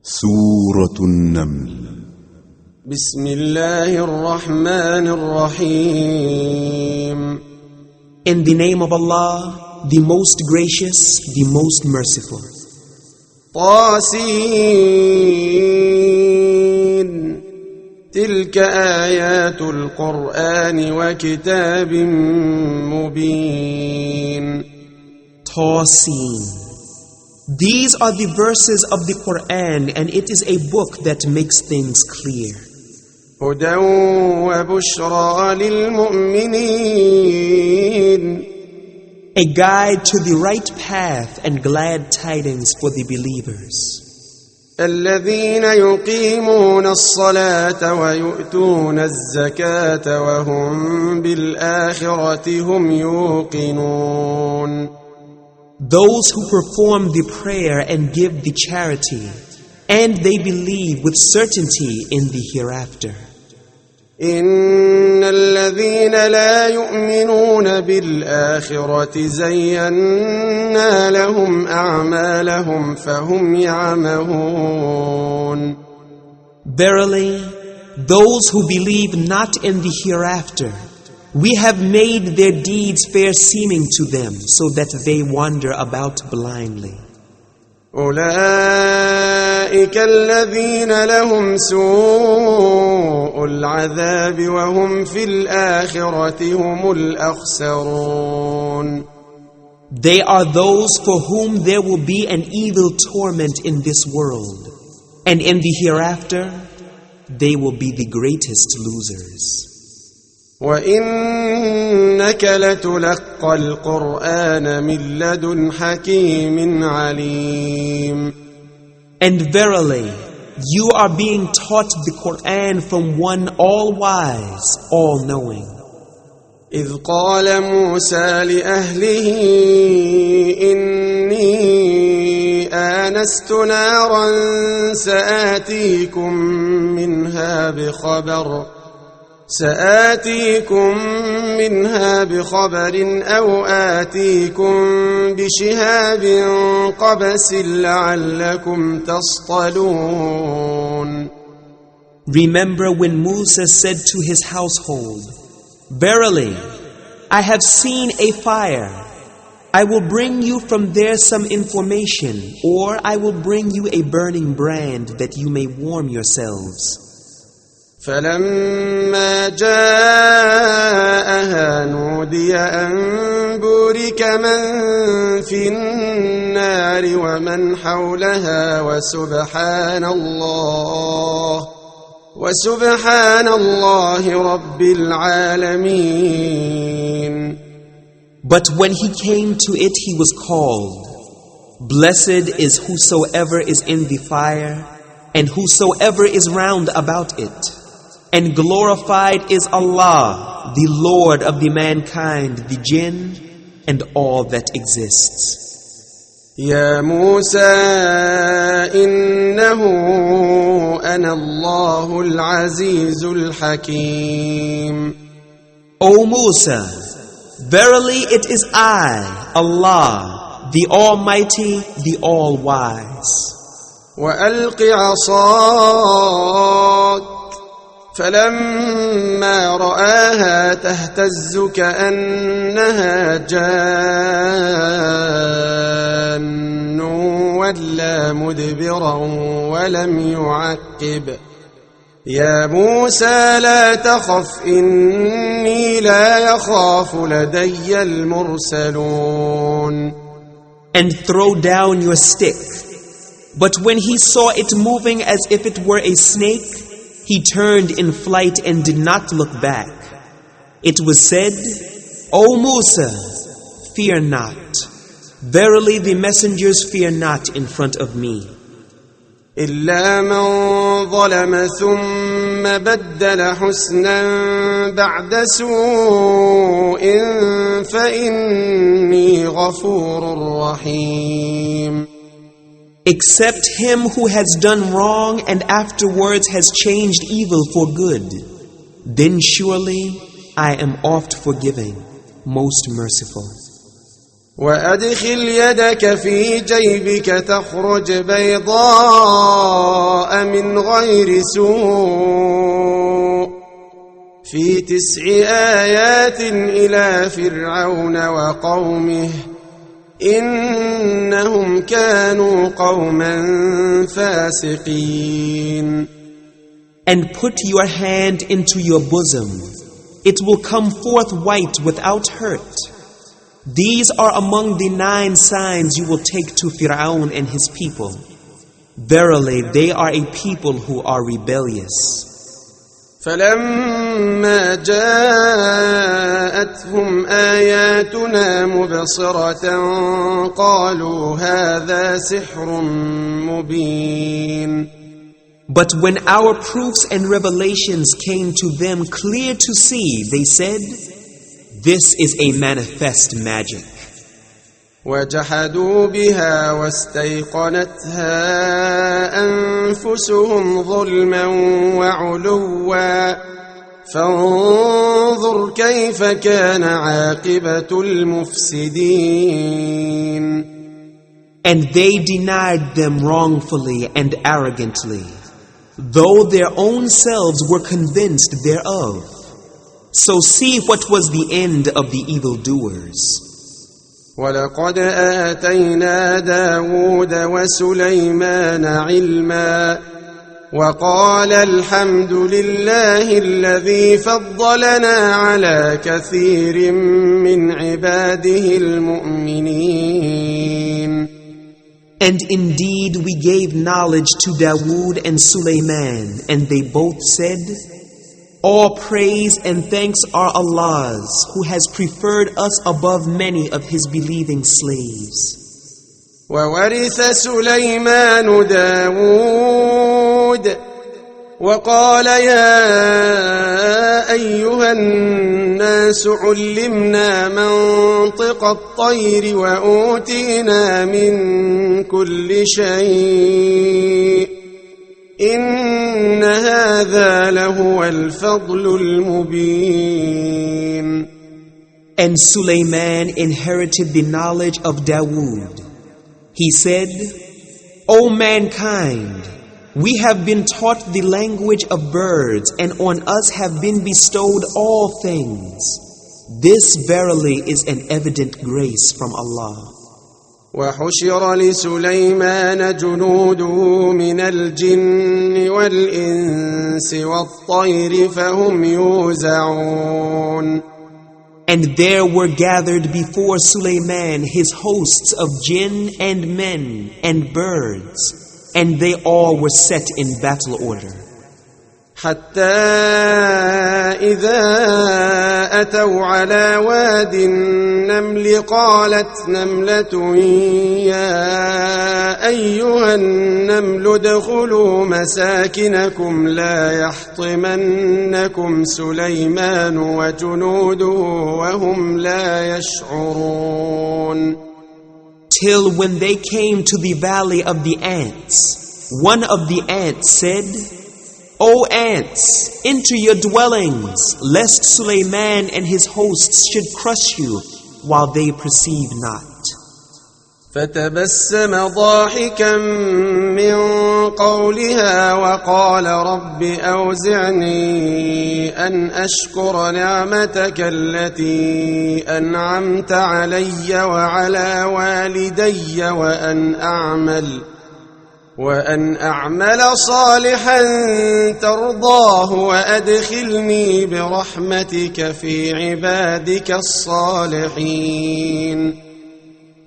سورة النمل بسم الله الرحمن الرحيم. In the name of Allah, the most gracious, the most merciful. طاسين تلك آيات القرآن وكتاب مبين. Tasin. These are the verses of the Qur'an, and it is a book that makes things clear. هدى وبشرى للمؤمنين. A guide to the right path and glad tidings for the believers. الذين يقيمون الصلاة ويؤتون الزكاة وهم بالآخرة هم يوقنون. Those who perform the prayer and give the charity, and they believe with certainty in the hereafter. إن الذين لا يؤمنون بالآخرة زينا لهم أعمالهم فهم يعمهون. Verily, those who believe not in the hereafter, we have made their deeds fair seeming to them, so that they wander about blindly. أولئك الذين لهم سوء العذاب وهم في الآخرة هم الأخسرون. They are those for whom there will be an evil torment in this world, and in the hereafter, they will be the greatest losers. وَإِنَّكَ لَتُلَقَّى الْقُرْآنَ مِنْ لَدُنْ حَكِيمٍ عَلِيمٍ. And verily, you are being taught the Qur'an from one all-wise, all-knowing. إِذْ قَالَ مُوسَى لِأَهْلِهِ إِنِّي آنَسْتُ نَارًا سَآتِيكُم منها بخبر أو آتيكم بشهاب قبس لعلكم تصطلون. Remember when Musa said to his household, Verily, I have seen a fire. I will bring you from there some information, or I will bring you a burning brand that you may warm yourselves. فلما جاءها نودي أن بورك من في النار ومن حولها وسبحان الله رب العالمين. But when he came to it, he was called, Blessed is whosoever is in the fire, and whosoever is round about it. And glorified is Allah, the Lord of the mankind, the jinn, and all that exists. يا موسى إنه أنا الله العزيز الحكيم. O Musa, verily it is I, Allah, the Almighty, the All-Wise. وألق عصاك فلما رآها تهتز كأنها جان ولا مدبرا ولم يعقب. يا موسى لا تخف إني لا يخاف لدي المرسلون. And throw down your stick. But when he saw it moving as if it were a snake, he turned in flight and did not look back. It was said, O Musa, fear not. Verily the messengers fear not in front of me. إلا من ظلم ثم بدل حسنا بعد سوء فإني غفور رحيم. Except him who has done wrong and afterwards has changed evil for good. Then surely I am oft forgiving, most merciful. وأدخل يدك في جيبك تخرج بيضاء براء من غير سوء في 9 آيات إلى فرعون وقومه إنهم كانوا قوما فاسقين. And put your hand into your bosom. It will come forth white without hurt. These are among the 9 signs you will take to Fir'aun and his people. Verily, they are a people who are rebellious. فلما جاءتهم آياتنا مبصرة قالوا هذا سحر مبين. But when our proofs and revelations came to them clear to see, they said, this is a manifest magic. وجحدوا بها واستيقنتها أنفسهم ظلما وعلوا فانظر كيف كان عاقبة المفسدين. And they denied them wrongfully and arrogantly, though their own selves were convinced thereof. So see what was the end of the evildoers. ولقد آتينا داود وسليمان علما وقال الحمد لله الذي فضلنا على كثير من عباده المؤمنين. And indeed we gave knowledge to Dawood and Sulaiman, and they both said, all praise and thanks are Allah's, who has preferred us above many of His believing slaves. وورث سليمان داود وقال يا أيها الناس علمنا منطق الطير وأوتينا من كل شيء إن هذا لهو الفضل المبين. And Sulaiman inherited the knowledge of Dawood. He said, O mankind, we have been taught the language of birds, and on us have been bestowed all things. This verily is an evident grace from Allah. وحشر لسليمان جنوده من الجن والإنس والطير فهم يوزعون. And there were gathered before Sulaiman his hosts of jinn and men and birds, and they all were set in battle order. حتى إذا أتوا على واد النمل قالت نملة يا أيها النمل ادخلوا مساكنكم لا يحطمنكم سليمان وجنوده وهم لا يشعرون. Till when they came to the valley of the ants, one of the ants said, O ants, enter your dwellings, lest Sulaiman and his hosts should crush you while they perceive not. فتبسم ضاحكا من قولها وقال رب أوزعني أن أشكر نعمتك التي أنعمت علي وعلى والدي وأن أعمل صالحا ترضاه وأدخلني برحمتك في عبادك الصالحين.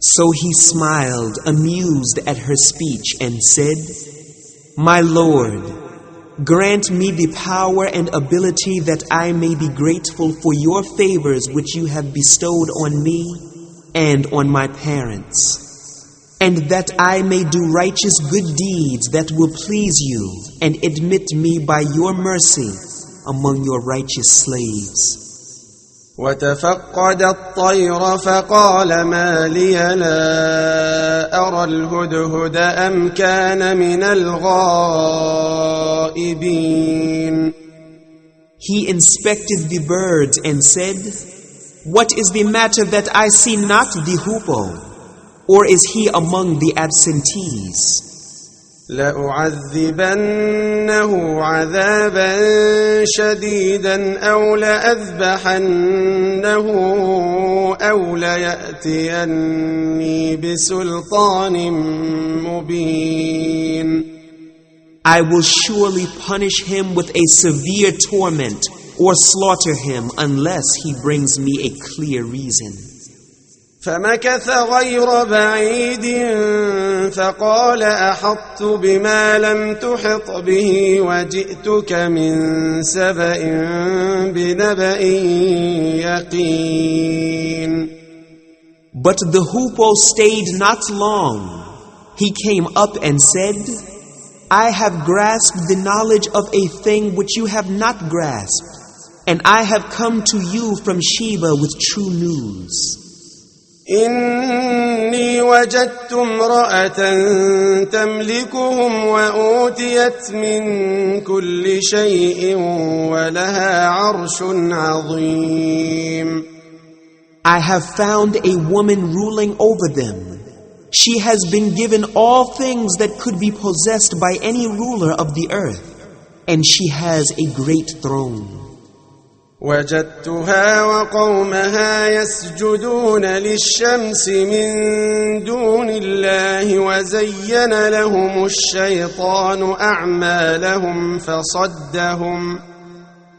So he smiled, amused at her speech, and said, My Lord, grant me the power and ability that I may be grateful for your favors which you have bestowed on me and on my parents, and that I may do righteous good deeds that will please you, and admit me by your mercy among your righteous slaves. وتفقد الطير فقال ما لي لا أرى الهدهد أم كان من الغائبين. He inspected the birds and said, What is the matter that I see not the hoopoe? Or is he among the absentees? لأعذبنه عذابا شديدا أو لأذبحنه أو ليأتيني بسلطان مبين. I will surely punish him with a severe torment or slaughter him unless he brings me a clear reason. فمكث غير بعيد فقال أحطت بما لم تحط به وجئتك من سبأ بنبأ يقين. But the hoopoe stayed not long. He came up and said, I have grasped the knowledge of a thing which you have not grasped, and I have come to you from Sheba with true news. إني وجدت امرأة تملكهم وأوتيت من كل شيء ولها عرش عظيم. I have found a woman ruling over them. She has been given all things that could be possessed by any ruler of the earth, and she has a great throne. وجدتها وقومها يسجدون للشمس من دون الله وزين لهم الشيطان أعمالهم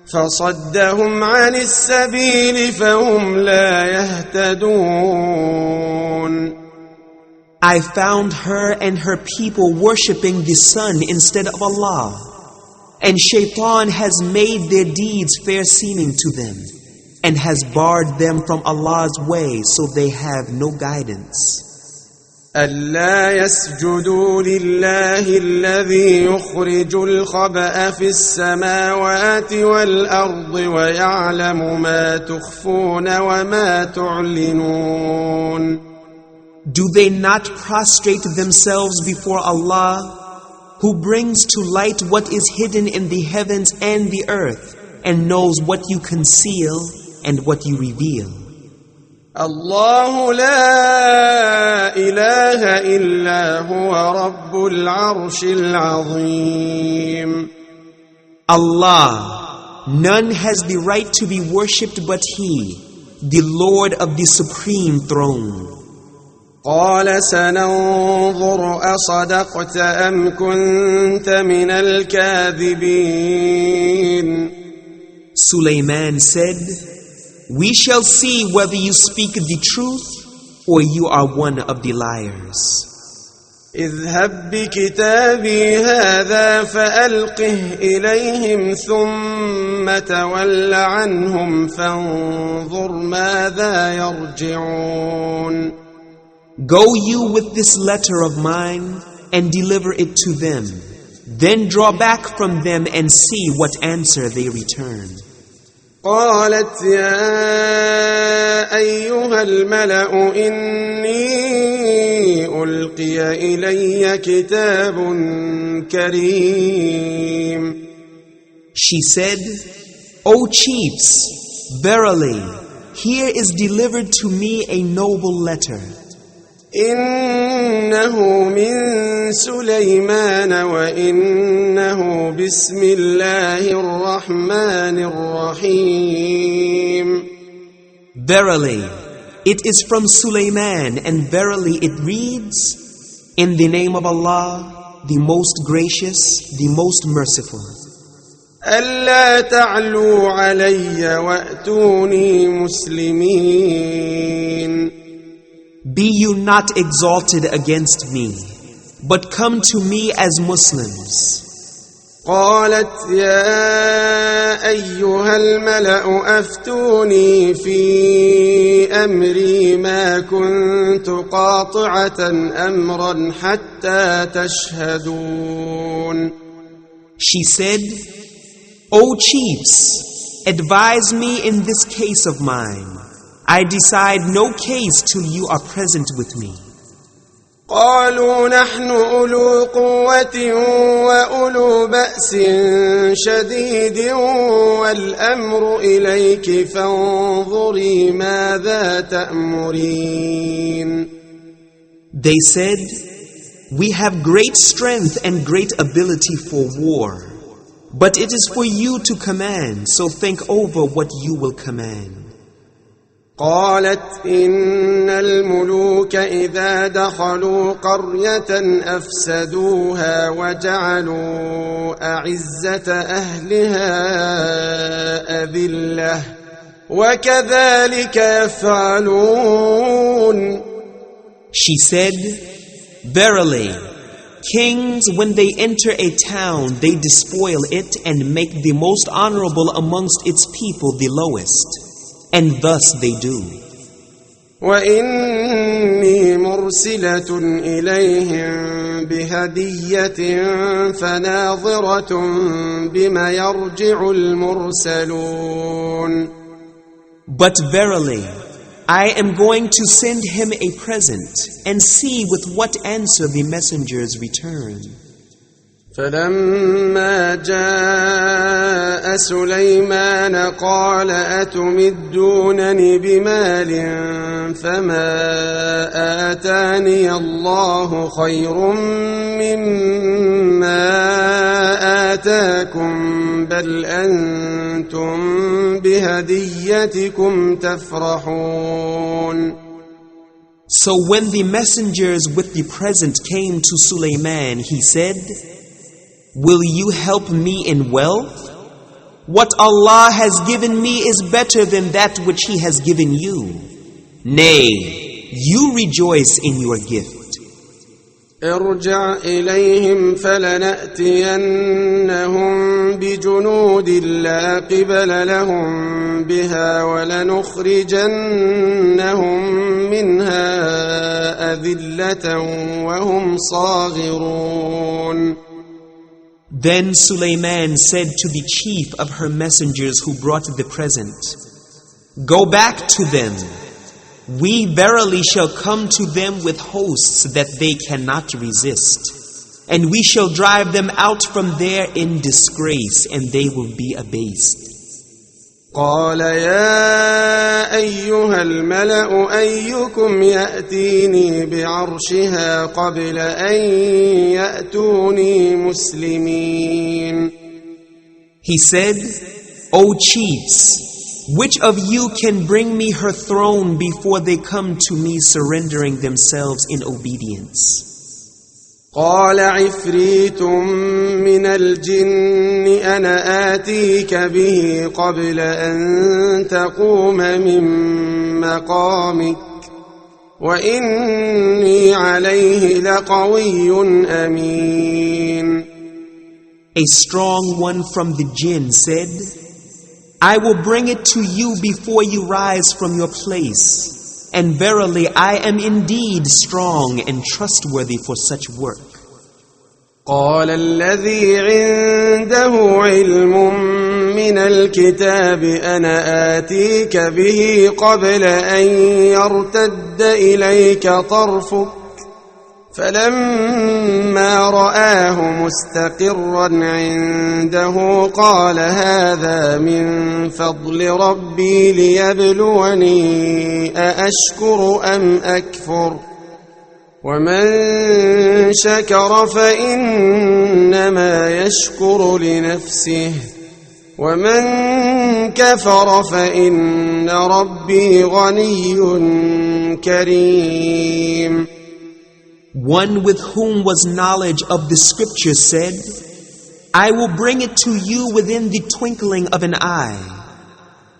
فصدهم عن السبيل فهم لا يهتدون. I found her and her people worshipping the sun instead of Allah, and Shaitan has made their deeds fair-seeming to them, and has barred them from Allah's way, so they have no guidance. ألا يسجدوا لله الذي يخرج الخبأ في السماوات والأرض ويعلم ما تخفون وما تعلنون. Do they not prostrate themselves before Allah, who brings to light what is hidden in the heavens and the earth, and knows what you conceal and what you reveal? الله لا إله إلا هو رب العرش العظيم. Allah, none has the right to be worshipped but He, the Lord of the supreme throne. قال سننظر أصدقت أم كنت من الكاذبين. Suleiman said, We shall see whether you speak the truth or you are one of the liars. اذهب بكتابي هذا فألقه إليهم ثم تول عنهم فانظر ماذا يرجعون. Go you with this letter of mine and deliver it to them. Then draw back from them and see what answer they return. قالت يا أيها الملأ إني ألقي إلي كتاب كريم. She said, O chiefs, verily, here is delivered to me a noble letter. إنه من سليمان وإنه بسم الله الرحمن الرحيم. Verily, it is from Suleiman, and verily it reads, In the name of Allah, the most gracious, the most merciful. ألا تعلوا علي وأتوني مسلمين. Be you not exalted against me, but come to me as Muslims. قالت يا أيها الملأ أفتوني في أمري ما كنت قاطعة أمرا حتى تشهدون. She said, O chiefs, advise me in this case of mine. I decide no case till you are present with me. قالوا نحن أولو قوة وأولو بأس شديد والأمر إليك فانظري ماذا تأمرين. They said, We have great strength and great ability for war. But it is for you to command, so think over what you will command. قالت إن الملوك إذا دخلوا قرية أفسدوها وجعلوا أعزة أهلها أذلة وكذلك يفعلون. She said, Verily, kings, when they enter a town, they despoil it and make the most honorable amongst its people the lowest. And thus they do. وَإِنِّي مُرْسِلَةٌ إِلَيْهِمْ بِهَدِيَّةٍ فَنَاظِرَةٌ بِمَ يَرْجِعُ الْمُرْسَلُونَ. But verily, I am going to send him a present and see with what answer the messengers return. فلما جاء سليمان قال أتمدونني بمال فما آتاني الله خير مما آتاكم بل أنتم بهديتكم تفرحون. So when the messengers with the present came to Sulaiman, he said, Will you help me in wealth? What Allah has given me is better than that which He has given you. Nay, you rejoice in your gift. ارجع إليهم فلنأتينهم بجنود لا قبل لهم بها ولنخرجنهم منها أذلة وهم صاغرون. Then Sulaiman said to the chief of her messengers who brought the present, Go back to them. We verily shall come to them with hosts that they cannot resist. And we shall drive them out from there in disgrace, and they will be abased. قال يا أيها الملأ أيكم يأتيني بعرشها قبل أن يأتوني مسلمين. He said, O chiefs, which of you can bring me her throne before they come to me surrendering themselves in obedience? قال عفريت من الجن أنا آتيك به قبل أن تقوم من مقامك وإني عليه لقوي أمين. A strong one from the jinn said, I will bring it to you before you rise from your place. And verily, I am indeed strong and trustworthy for such work. قال الذي عنده علم من الكتاب أنا آتيك به قبل أن يرتد إليك طرفك فلما رآه مستقرا عنده قال هذا من فضل ربي ليبلوني أأشكر أم أكفر ومن شكر فإنما يشكر لنفسه ومن كفر فإن ربي غني كريم. One with whom was knowledge of the scripture said, I will bring it to you within the twinkling of an eye.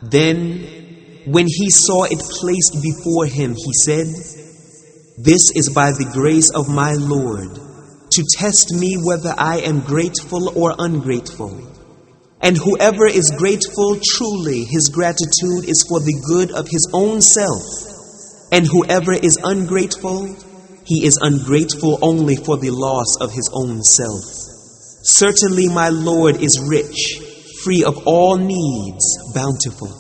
Then, when he saw it placed before him, he said, This is by the grace of my Lord, to test me whether I am grateful or ungrateful. And whoever is grateful, truly his gratitude is for the good of his own self. And whoever is ungrateful, he is ungrateful only for the loss of his own self. Certainly my Lord is rich, free of all needs, bountiful.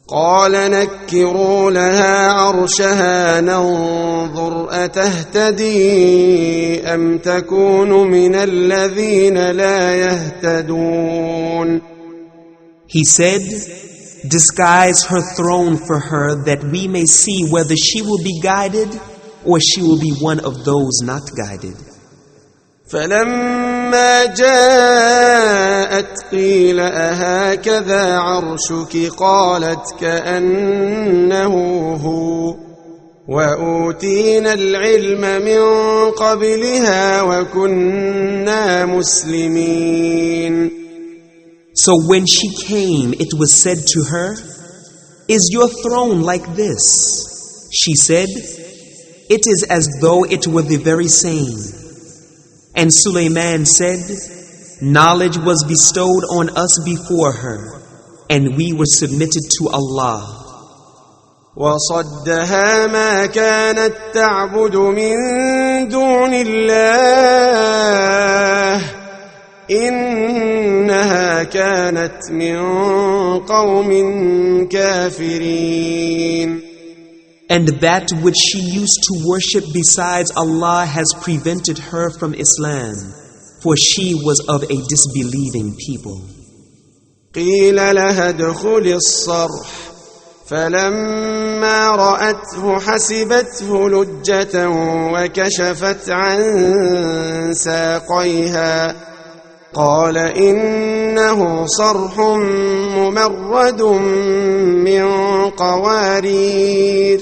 قال نكروا لها عرشها ننظر أتهتدي أم تكون من الذين لا يهتدون. He said, Disguise her throne for her that we may see whether she will be guided or she will be one of those not guided. فلما جاءت قيل أهكذا عرشك قالت كأنه هو وأوتينا العلم من قبلها وكنا مسلمين. So when she came, it was said to her, "Is your throne like this?" She said, "It is as though it were the very same." And Sulaiman said, "Knowledge was bestowed on us before her, and we were submitted to Allah." وصدها ما كانت تعبد من دون الله إنها كانت من قوم كافرين. And that which she used to worship besides Allah has prevented her from Islam, for she was of a disbelieving people. قيل لها ادخلي الصرح فلما رأته حسبته لجة وكشفت عن ساقيها قال إنه صرح ممرد من قوارير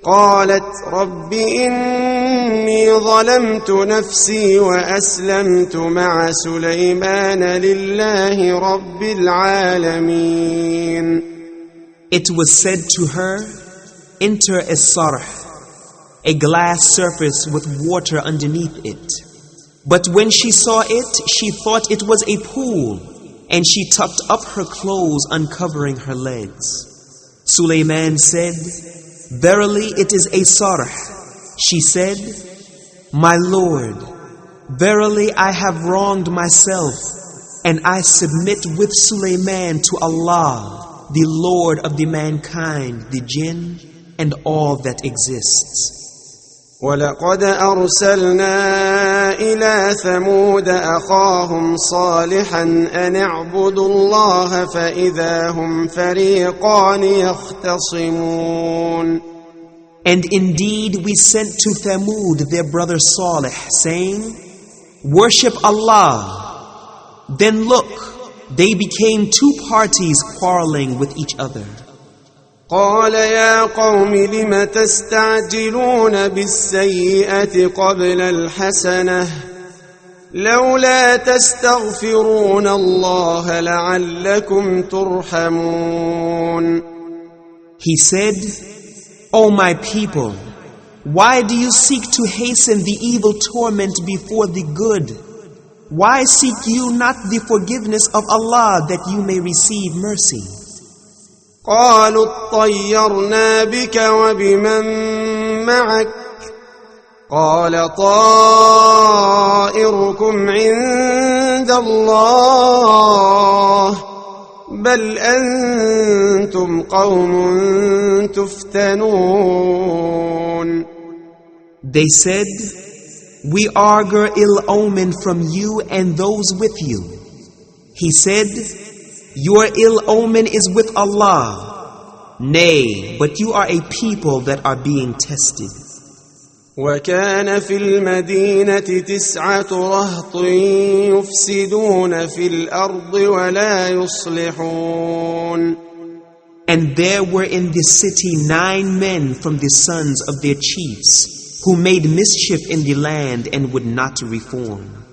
قالت رب إني ظلمت نفسي وأسلمت مع سليمان لله رب العالمين. It was said to her, "Enter a sarh, a glass surface with water underneath it." But when she saw it, she thought it was a pool, and she tucked up her clothes, uncovering her legs. Sulaiman said, "Verily it is a sarh." She said, "My Lord, verily I have wronged myself, and I submit with Sulaiman to Allah, the Lord of the mankind, the jinn, and all that exists." وَلَقَدْ أَرْسَلْنَا إِلَى ثَمُودَ أَخَاهُمْ صَالِحًا أَنِ اعْبُدُوا اللَّهَ فَإِذَا هُمْ فَرِيقَانِ يَخْتَصِمُونَ. And indeed we sent to Thamud their brother Salih, saying, "Worship Allah." Then look, they became two parties quarreling with each other. قال يا قوم لم تستعجلون بالسيئة قبل الحسنة لولا تستغفرون الله لعلكم ترحمون. He said, "O my people, why do you seek to hasten the evil torment before the good? Why seek you not the forgiveness of Allah that you may receive mercy?" قالوا اطيرنا بك وبمن معك قال طائركم عند الله بل أنتم قوم تفتنون. They said, "We augur ill omen from you and those with you." He said, "Your ill omen is with Allah. Nay, but you are a people that are being tested." وكان في المدينة 9 رهط يفسدون في الأرض ولا يصلحون. And there were in the city 9 men from the sons of their chiefs, who made mischief in the land and would not reform.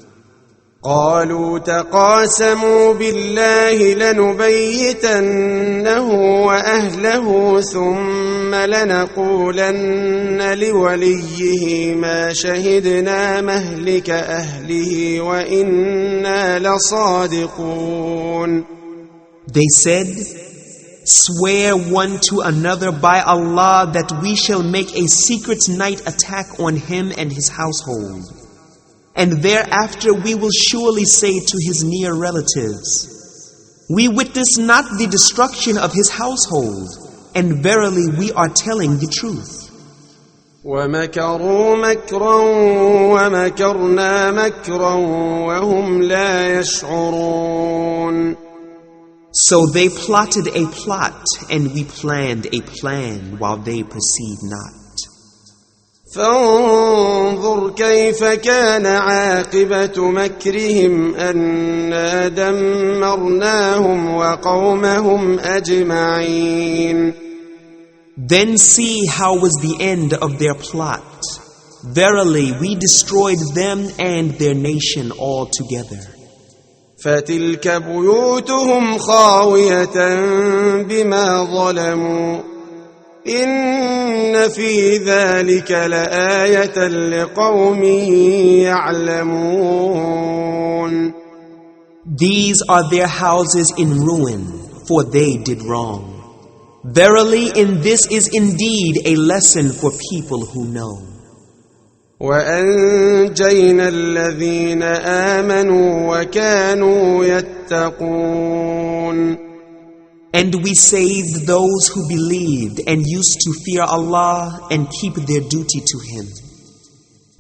قالوا تقاسموا بالله لنبيتنه وأهله ثم لنقولن لوليه ما شهدنا مهلك أهله وإنا لصادقون. They said, "Swear one to another by Allah that we shall make a secret night attack on him and his household. And thereafter we will surely say to his near relatives, we witness not the destruction of his household, and verily we are telling the truth." وَمَكَرُوا مَكْرًا وَمَكَرْنَا مَكْرًا وَهُمْ لَا يَشْعُرُونَ. So they plotted a plot, and we planned a plan while they perceived not. فانظر كيف كان عاقبة مكرهم أنا دمرناهم وقومهم أجمعين. Then see how was the end of their plot. Verily, we destroyed them and their nation altogether. فتلك بيوتهم خاوية بما ظلموا إن في ذلك لآية لقوم يعلمون. These are their houses in ruin, for they did wrong. Verily, in this is indeed a lesson for people who know. وأنجينا الذين آمنوا وكانوا يتقون. And we saved those who believed and used to fear Allah and keep their duty to Him.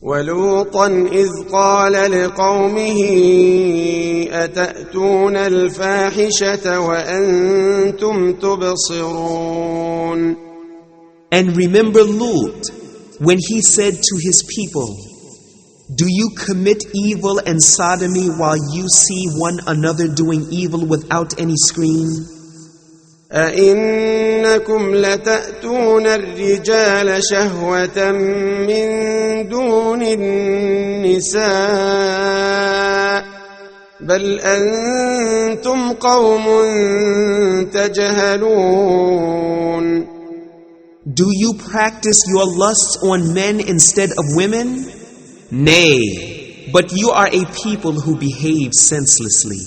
ولوطا إذ قال لقومه أتأتون الفاحشة وأنتم تبصرون. And remember Lut, when he said to his people, do you commit evil and sodomy while you see one another doing evil without any screen? أئنكم لتأتون الرجال شهوة من دون النساء بل أنتم قوم تجهلون. Do you practice your lusts on men instead of women? Nay, but you are a people who behave senselessly.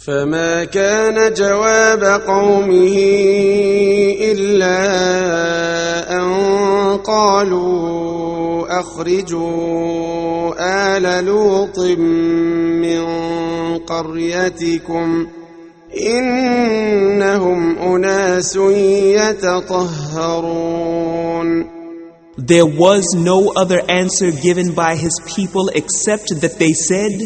فما كان جواب قومه إلا أن قالوا أخرجوا آل لوط من قريتكم إنهم أناس يتطهرون. There was no other answer given by his people except that they said,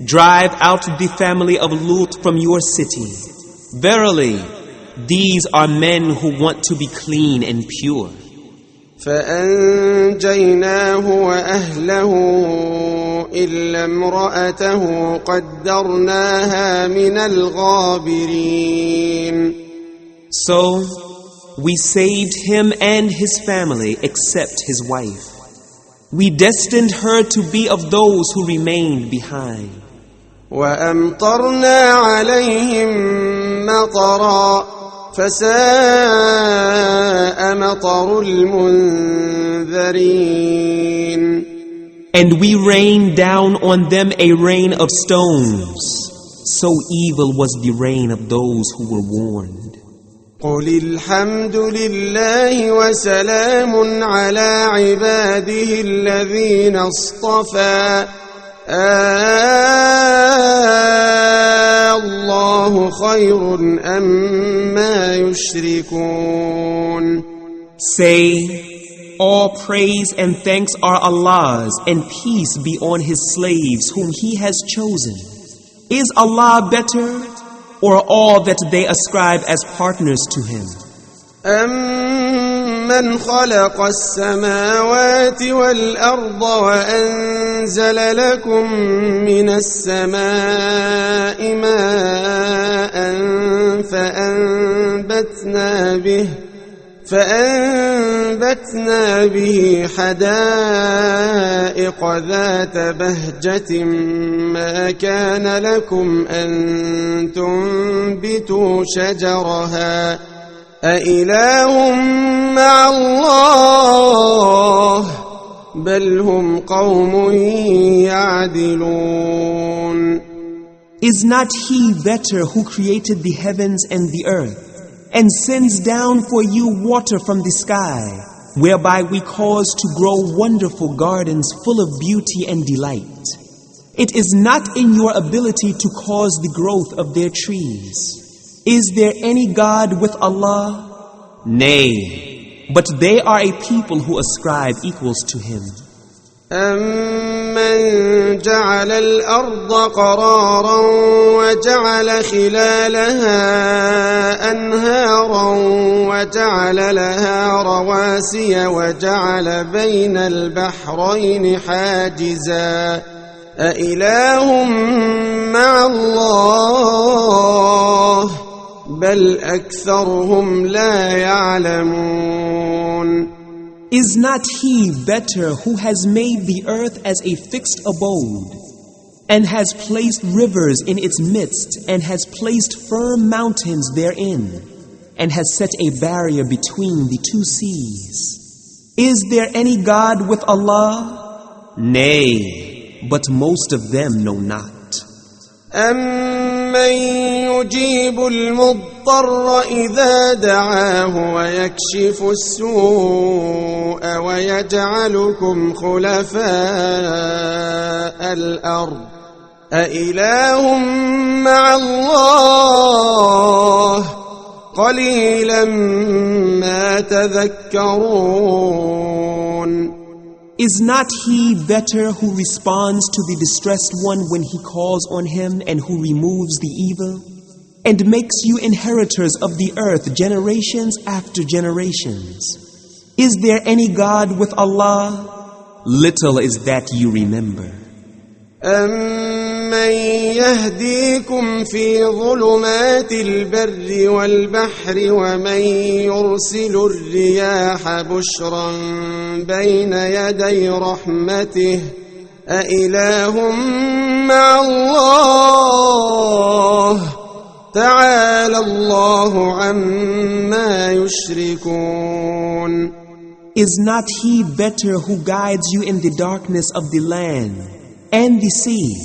drive out the family of Lut from your city. Verily, these are men who want to be clean and pure. فأنجيناه وأهله إلا امرأته قدرناها من الغابرين. So, we saved him and his family except his wife. We destined her to be of those who remained behind. وأمطرنا عليهم مطرا فساء مطر المنذرين. And we rained down on them a rain of stones. So evil was the rain of those who were warned. قل الحمد لله وسلام على عباده الذين اصطفى الله خير أما يشركون. Say, all praise and thanks are Allah's, and peace be on His slaves whom He has chosen. Is Allah better, or all that they ascribe as partners to Him? أَمَّنْ خَلَقَ السَّمَاوَاتِ وَالْأَرْضَ وَأَنزَلَ لَكُم مِّنَ السَّمَاءِ مَاءً فأنبتنا به حدائق ذات بهجة ما كان لكم أن تنبتوا شجرها أإله مع الله بل هم قوم يعدلون. Is not He better who created the heavens and the earth, and sends down for you water from the sky, whereby we cause to grow wonderful gardens full of beauty and delight? It is not in your ability to cause the growth of their trees. Is there any God with Allah? Nay, but they are a people who ascribe equals to Him. أَمَّنْ جَعَلَ الْأَرْضَ قَرَارًا وَجَعَلَ خِلَالَهَا أَنْهَارًا وَجَعَلَ لَهَا رَوَاسِيَ وَجَعَلَ بَيْنَ الْبَحْرَيْنِ حَاجِزًا أَإِلَٰهٌ مَّعَ اللَّهِ بَلْ أَكْثَرُهُمْ لَا يَعْلَمُونَ. Is not He better who has made the earth as a fixed abode, and has placed rivers in its midst, and has placed firm mountains therein, and has set a barrier between the two seas? Is there any God with Allah? Nay, but most of them know not. أَمَّن يُجِيبُ الْمُضْطَرَّ إِذَا دَعَاهُ وَيَكْشِفُ السُّوءَ وَيَجْعَلُكُمْ خُلَفَاءَ الْأَرْضِ أَإِلَٰهٌ مَّعَ اللَّهِ قَلِيلًا مَّا تَذَكَّرُونَ. Is not He better who responds to the distressed one when he calls on Him, and who removes the evil, and makes you inheritors of the earth generations after generations? Is there any God with Allah? Little is that you remember. أَمَّن يَهْدِيكُمْ فِي ظُلُمَاتِ الْبَرِّ وَالْبَحْرِ وَمَن يُرْسِلُ الرِّيَاحَ بُشْرًا بَيْنَ يَدَيْ رَحْمَتِهِ أَإِلَٰهٌ مَّعَ اللَّهِ تَعَالَى اللَّهُ عَمَّا يُشْرِكُونَ. Is not He better who guides you in the darkness of the land and the sea,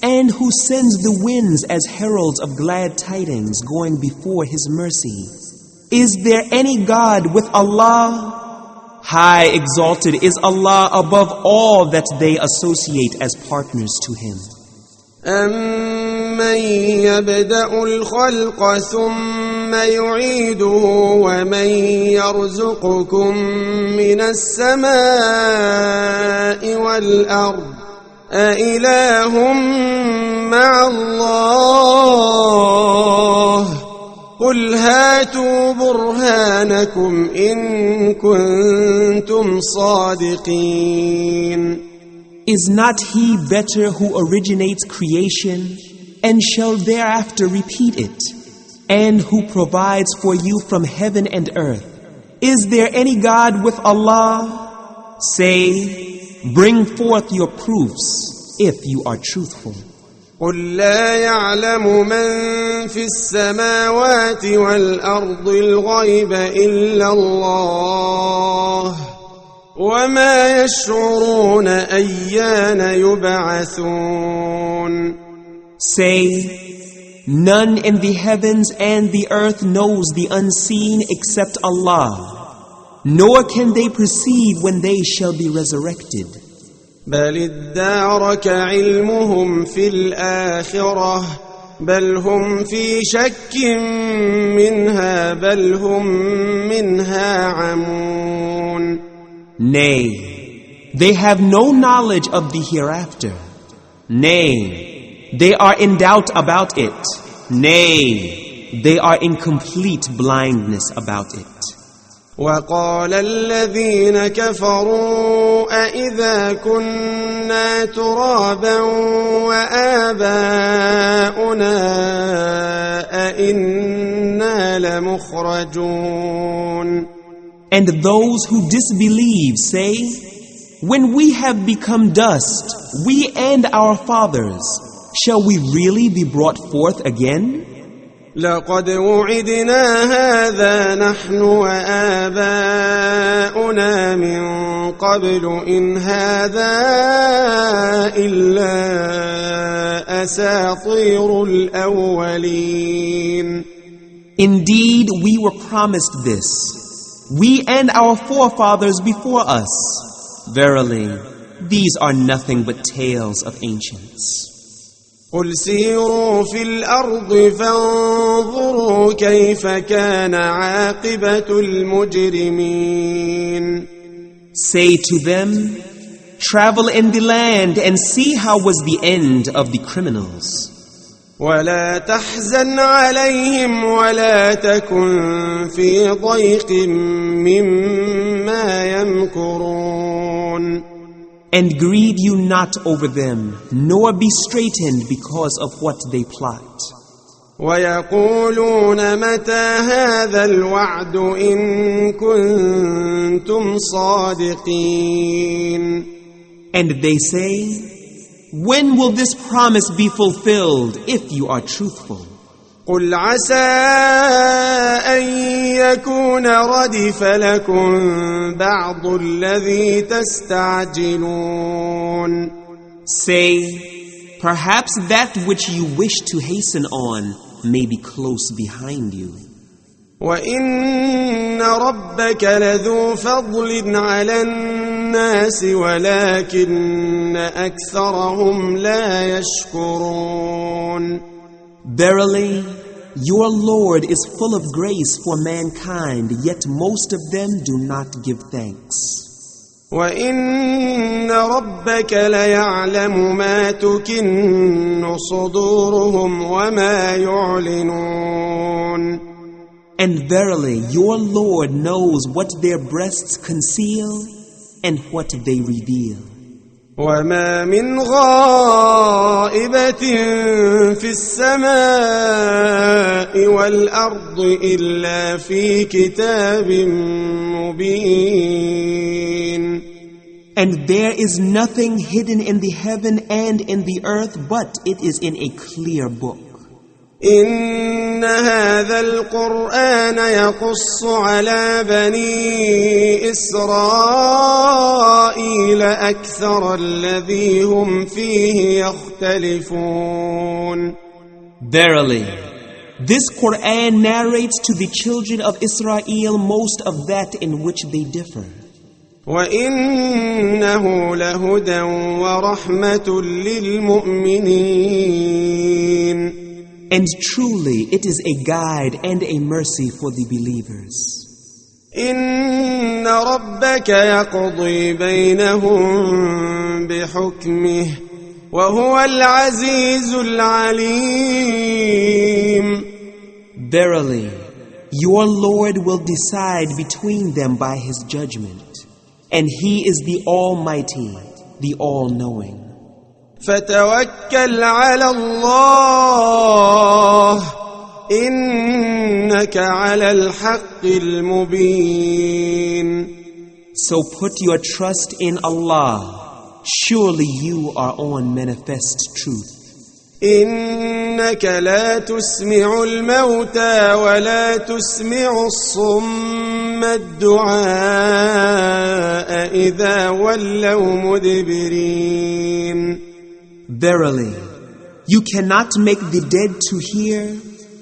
and who sends the winds as heralds of glad tidings going before His mercy? Is there any God with Allah? High exalted is Allah above all that they associate as partners to Him. أَمَّن يَبْدَأُ الْخَلْقَ ثُمَّ يُعِيدُهُ وَمَن يَرْزُقُكُم مِّنَ السَّمَاءِ وَالْأَرْضِ أَإِلَٰهٌ مَّعَ اللَّهِ قُلْ هَاتُوا بُرْهَانَكُمْ إِن كُنتُمْ صَادِقِينَ. Is not He better who originates creation and shall thereafter repeat it, and who provides for you from heaven and earth? Is there any God with Allah? Say, bring forth your proofs if you are truthful. قُل لَّا يَعْلَمُ مَن فِي السَّمَاوَاتِ وَالْأَرْضِ الْغَيْبَ إِلَّا اللَّهُ وَمَا يَشْعُرُونَ أَيَّانَ يُبْعَثُونَ. Say, none in the heavens and the earth knows the unseen except Allah, nor can they perceive when they shall be resurrected. بَلِ ادَّارَكَ عِلْمُهُمْ فِي الْآخِرَةِ بَلْ هُمْ فِي شَكٍّ مِّنْهَا بَلْ هُمْ مِنْهَا عَمُونَ. Nay, they have no knowledge of the hereafter. Nay, they are in doubt about it. Nay, they are in complete blindness about it. وَقَالَ الَّذِينَ كَفَرُوا أَإِذَا كُنَّا تُرَابًا وَآبَاؤُنَا أَإِنَّا لَمُخْرَجُونَ. And those who disbelieve say, when we have become dust, we and our fathers, shall we really be brought forth again? لَقَدْ وُعِدْنَا هَذَا نَحْنُ وَآبَاؤُنَا مِن قَبْلُ إِنْ هَذَا إِلَّا أَسَاطِيرُ الْأَوَّلِينَ. Indeed, we were promised this, we and our forefathers before us. Verily, these are nothing but tales of ancients. قُلْ سِيرُوا فِي الْأَرْضِ فَانظُرُوا كَيْفَ كَانَ عَاقِبَةُ الْمُجْرِمِينَ. Say to them, Travel in the land and see how was the end of the criminals. ولا تحزن عليهم ولا تكن في ضيق مما يمكرون. And grieve you not over them, nor be straitened because of what they plot. ويقولون متى هذا الوعد إن كنتم صادقين. And they say, when will this promise be fulfilled if you are truthful? قل عسى أن يكون ردف لكم بعض الذي تستعجلون. Say, perhaps that which you wish to hasten on may be close behind you. وإن ربك لذو فضل على الناس ولكن أكثرهم لا يشكرون. Verily, your Lord is full of grace for mankind, yet most of them do not give thanks. وإن ربك ليعلم ما تكن صدورهم وما يعلنون. And verily, your Lord knows what their breasts conceal and what they reveal. وما من غائبة في السماء والأرض إلا في كتاب مبين. And there is nothing hidden in the heaven and in the earth, but it is in a clear book. إن هذا القرآن يقص على بني إسرائيل أكثر الذي هم فيه يختلفون. Verily, this Qur'an narrates to the children of Israel most of that in which they differ. وإنه لهدى ورحمة للمؤمنين. And truly, it is a guide and a mercy for the believers. إن ربك يقضي بينهم بحكمه وهو العزيز العليم. Verily, your Lord will decide between them by his judgment, and he is the Almighty, the All-Knowing. فتوكل على الله إنك على الحق المبين. So put your trust in Allah. Surely you are on manifest truth. إنك لا تسمع الموتى ولا تسمع الصم الدعاء إذا ولوا مدبرين. Verily, you cannot make the dead to hear,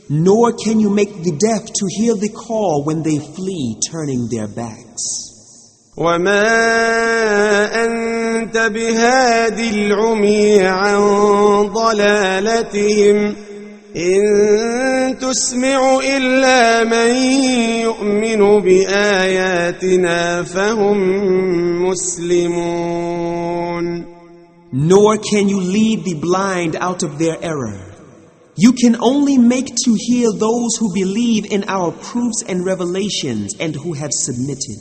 nor can you make the deaf to hear the call when they flee, turning their backs. وما أنت بهاد العمي عن ضلالتهم إن تسمع إلا من يؤمن بآياتنا فهم مسلمون. Nor can you lead the blind out of their error. You can only make to hear those who believe in our proofs and revelations and who have submitted.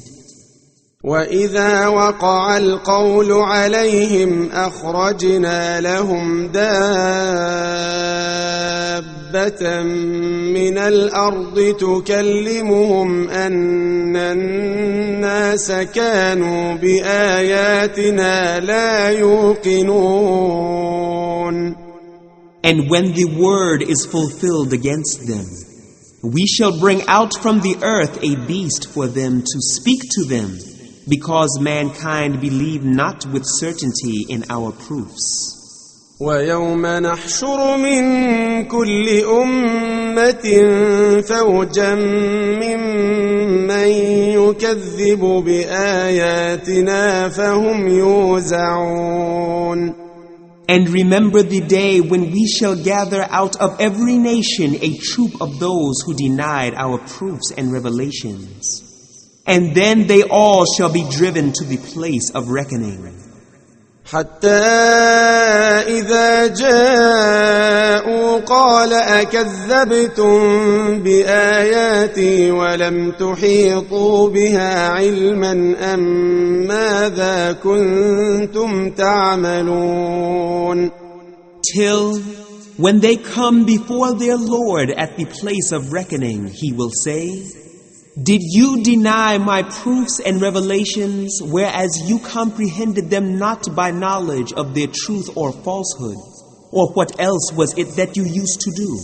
وإذا وقع القول عليهم أخرجنا لهم دابة من الأرض تكلمهم أن الناس كانوا بآياتنا لا يوقنون. And when the word is fulfilled against them, we shall bring out from the earth a beast for them to speak to them, because mankind believe not with certainty in our proofs. ويوم نحشر من كل أمة فوجا ممن يكذب بآياتنا فهم يوزعون. And remember the day when we shall gather out of every nation a troop of those who denied our proofs and revelations. And then they all shall be driven to the place of reckoning. حتى إذا جاءوا قال أكذبتم بآياتي ولم تحيطوا بها علما أم ماذا كنتم تعملون. Till when they come before their Lord at the place of reckoning, he will say, did you deny my proofs and revelations, whereas you comprehended them not by knowledge of their truth or falsehood? Or what else was it that you used to do?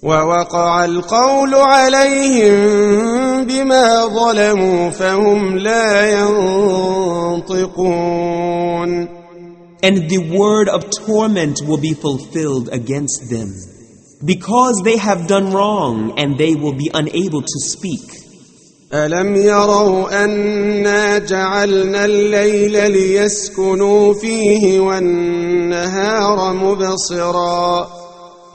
وَوَقَعَ الْقَوْلُ عَلَيْهِمْ بِمَا ظَلَمُوا فَهُمْ لَا يَنطِقُونَ. And the word of torment will be fulfilled against them, because they have done wrong and they will be unable to speak. أَلَمْ يَرَوْا أَنَّا جَعَلْنَا اللَّيْلَ لِيَسْكُنُوا فِيهِ وَالنَّهَارَ مُبْصِرًا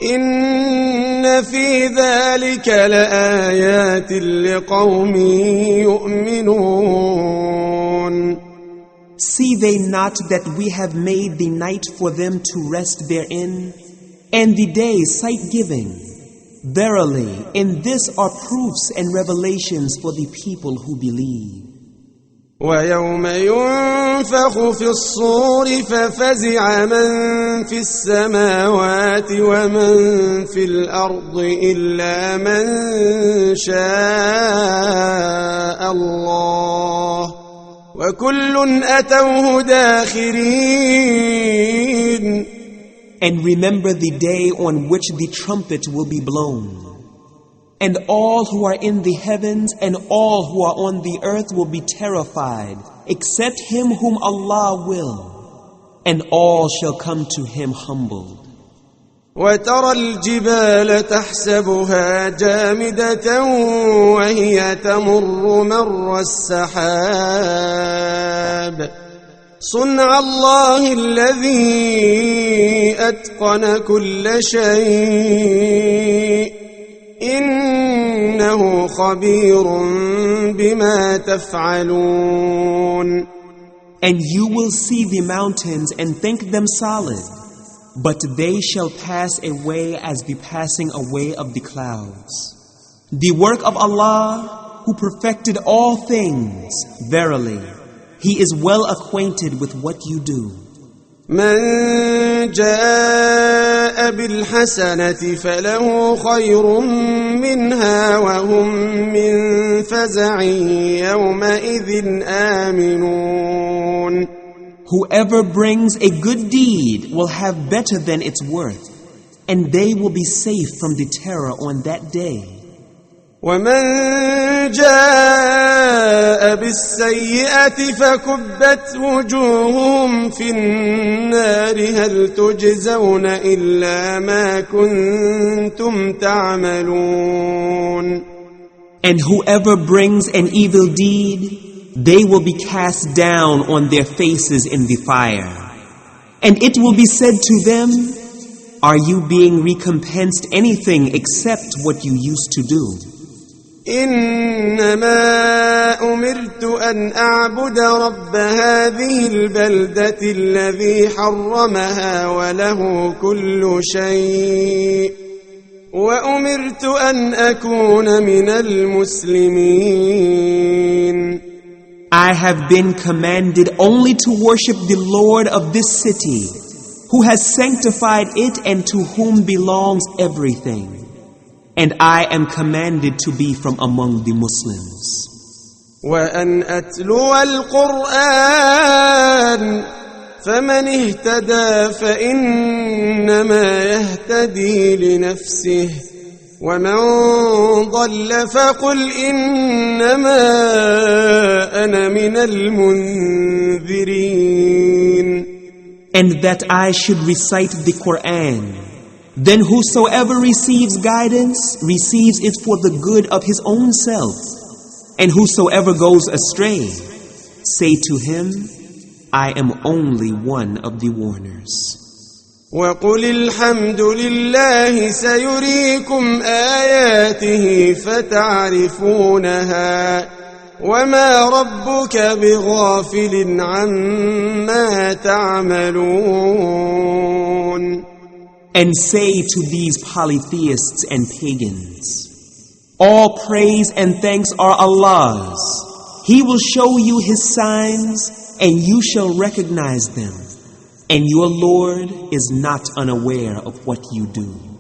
إِنَّ فِي ذَلِكَ لَآيَاتٍ لِقَوْمٍ يُؤْمِنُونَ. See they not that we have made the night for them to rest therein, and the day sight-giving? Verily, in this are proofs and revelations for the people who believe. وَيَوْمَ يُنفَخُ فِي الصُّورِ فَفَزِعَ مَن فِي السَّمَاوَاتِ وَمَن فِي الْأَرْضِ إِلَّا مَن شَاءَ اللَّهُ وَكُلٌّ أَتَوْهُ دَاخِرِينَ. And remember the day on which the trumpet will be blown, and all who are in the heavens and all who are on the earth will be terrified, except him whom Allah will, and all shall come to him humbled. وَتَرَى الْجِبَالَ تَحْسَبُهَا جَامِدَةً وَهِيَ تَمُرُّ مَرَّ السَّحَابِ صُنْعَ اللَّهِ الَّذِي أَتْقَنَ كُلَّ شَيْءٍ إِنَّهُ خَبِيرٌ بِمَا تَفْعَلُونَ. And you will see the mountains and think them solid, but they shall pass away as the passing away of the clouds. The work of Allah, who perfected all things, verily, He is well acquainted with what you do. من جاء بالحسنة فله خير منها وهم من فزع يومئذ آمنون. Whoever brings a good deed will have better than its worth, and they will be safe from the terror on that day. ومن جاء بالسيئة فكبت وجوههم في النار هل تجزون إلا ما كنتم تعملون. And whoever brings an evil deed, they will be cast down on their faces in the fire. And it will be said to them, are you being recompensed anything except what you used to do? إنما أمرت أن أعبد رب هذه البلدة الذي حرمها وله كل شيء وأمرت أن أكون من المسلمين. I have been commanded only to worship the Lord of this city, who has sanctified it and to whom belongs everything. And I am commanded to be from among the Muslims. وأن أتلو القرآن فمن اهتدى فإنما يهتدي لنفسه ومن ضل فقل إنما أنا من المنذرين. And that I should recite the Qur'an. Then whosoever receives guidance, receives it for the good of his own self. And whosoever goes astray, say to him, I am only one of the warners. وَقُلِ الْحَمْدُ لِلَّهِ سَيُرِيكُمْ آيَاتِهِ فَتَعْرِفُونَهَا وما ربك بغافل عما تعملون. And say to these polytheists and pagans, all praise and thanks are Allah's. He will show you His signs, and you shall recognize them. And your Lord is not unaware of what you do.